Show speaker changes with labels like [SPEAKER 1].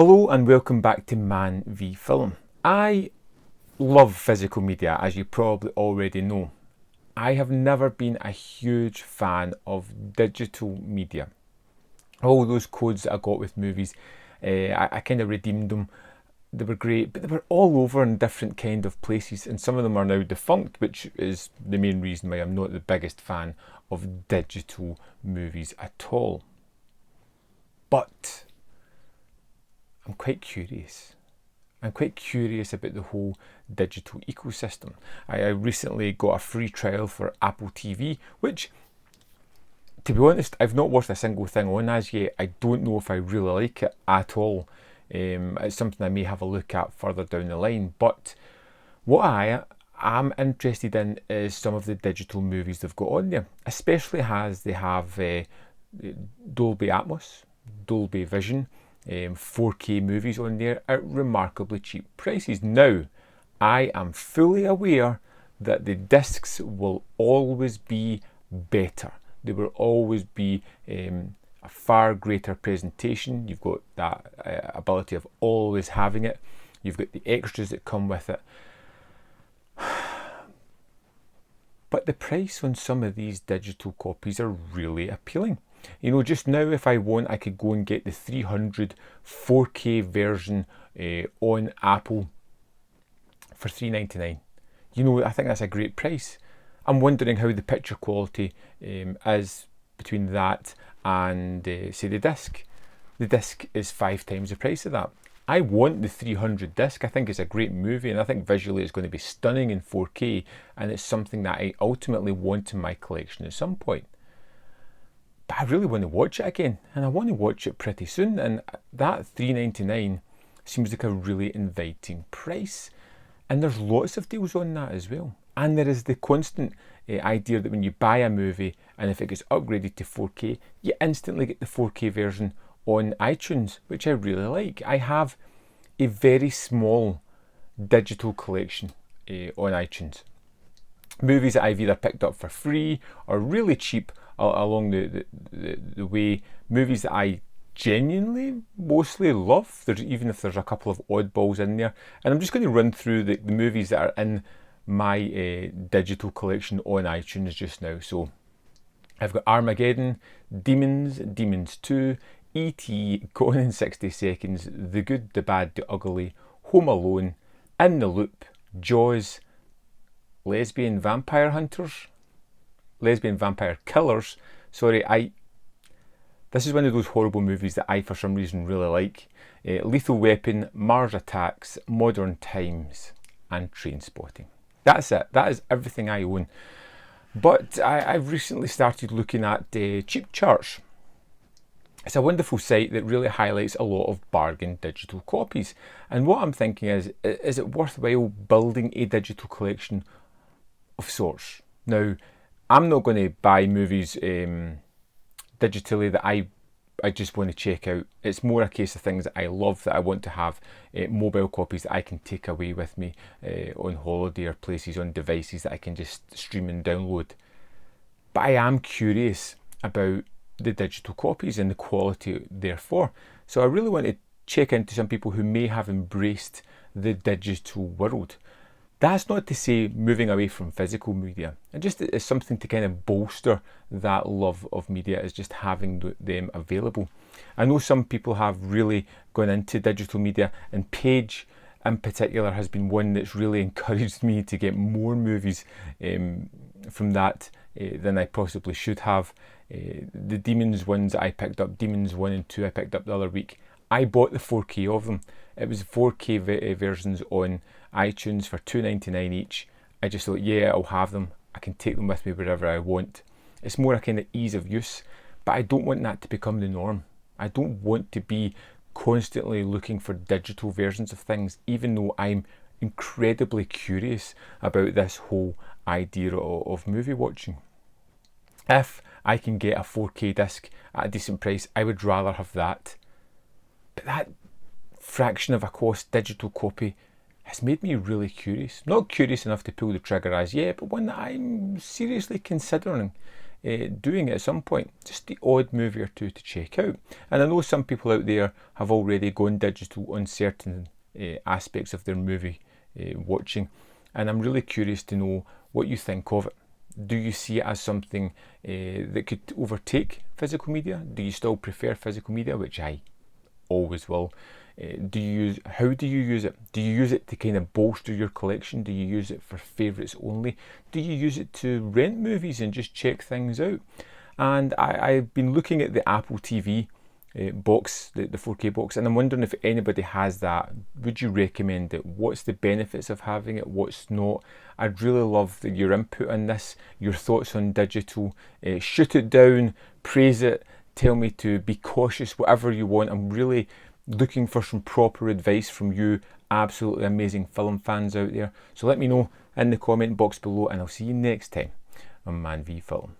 [SPEAKER 1] Hello and welcome back to Man v Film. I love physical media, as you probably already know. I have never been a huge fan of digital media. All those codes that I got with movies, I kind of redeemed them. They were great, but they were all over in different kind of places, and some of them are now defunct, which is the main reason why I'm not the biggest fan of digital movies at all. But I'm quite curious. I'm quite curious about the whole digital ecosystem. I recently got a free trial for Apple TV, which, to be honest, I've not watched a single thing on as yet. I don't know if I really like it at all. It's something I may have a look at further down the line. But what I am interested in is some of the digital movies they've got on there, especially as they have Dolby Atmos, Dolby Vision, 4K movies on there at remarkably cheap prices. Now, I am fully aware that the discs will always be better. They will always be a far greater presentation. You've got that ability of always having it. You've got the extras that come with it. But the price on some of these digital copies are really appealing. You know, just now, if I want, I could go and get the 300 4K version on Apple for $3.99. You know, I think that's a great price. I'm wondering how the picture quality is between that and, say, the disc. The disc is 5 times the price of that. I want the 300 disc. I think it's a great movie, and I think visually it's going to be stunning in 4K, and it's something that I ultimately want in my collection at some point. But I really want to watch it again, and I want to watch it pretty soon, and that $3.99 seems like a really inviting price. And there's lots of deals on that as well. And there is the constant idea that when you buy a movie and if it gets upgraded to 4K, you instantly get the 4K version on iTunes, which I really like. I have a very small digital collection on iTunes. Movies that I've either picked up for free or really cheap along the way. Movies that I genuinely mostly love, even if there's a couple of oddballs in there. And I'm just going to run through the movies that are in my digital collection on iTunes just now. So I've got Armageddon, Demons, Demons 2, E.T., Gone in 60 Seconds, The Good, The Bad, The Ugly, Home Alone, In the Loop, Jaws, Lesbian Vampire Killers. This is one of those horrible movies that I, for some reason, really like. Lethal Weapon, Mars Attacks, Modern Times, and Trainspotting. That's it. That is everything I own. But I've recently started looking at Cheap Charts. It's a wonderful site that really highlights a lot of bargain digital copies. And what I'm thinking is it worthwhile building a digital collection of sorts? Now, I'm not going to buy movies digitally that I just want to check out. It's more a case of things that I love, that I want to have mobile copies that I can take away with me on holiday or places, on devices that I can just stream and download. But I am curious about the digital copies and the quality therefore. So I really want to check into some people who may have embraced the digital world. That's not to say moving away from physical media. It just is something to kind of bolster that love of media, is just having them available. I know some people have really gone into digital media, and Paige in particular has been one that's really encouraged me to get more movies from that than I possibly should have. The Demons ones I picked up, Demons 1 and 2 I picked up the other week. I bought the 4K of them. It was 4K versions on iTunes for $2.99 each. I just thought, yeah, I'll have them. I can take them with me wherever I want. It's more a kind of ease of use, but I don't want that to become the norm. I don't want to be constantly looking for digital versions of things, even though I'm incredibly curious about this whole idea of movie watching. If I can get a 4K disc at a decent price, I would rather have that. But that fraction of a cost digital copy has made me really curious. Not curious enough to pull the trigger as yet, but one that I'm seriously considering. doing it at some point. Just the odd movie or two to check out. And I know some people out there have already gone digital on certain aspects of their movie watching, and I'm really curious to know what you think of it. Do you see it as something that could overtake physical media? Do you still prefer physical media, which I always will? How do you use it? Do you use it to kind of bolster your collection? Do you use it for favourites only? Do you use it to rent movies and just check things out? And I've been looking at the Apple TV box, the 4K box, and I'm wondering if anybody has that. Would you recommend it? What's the benefits of having it? What's not? I'd really love your input on this, your thoughts on digital. Shoot it down, praise it, tell me to be cautious, whatever you want. I'm really looking for some proper advice from you absolutely amazing film fans out there. So let me know in the comment box below, and I'll see you next time on Man v Film.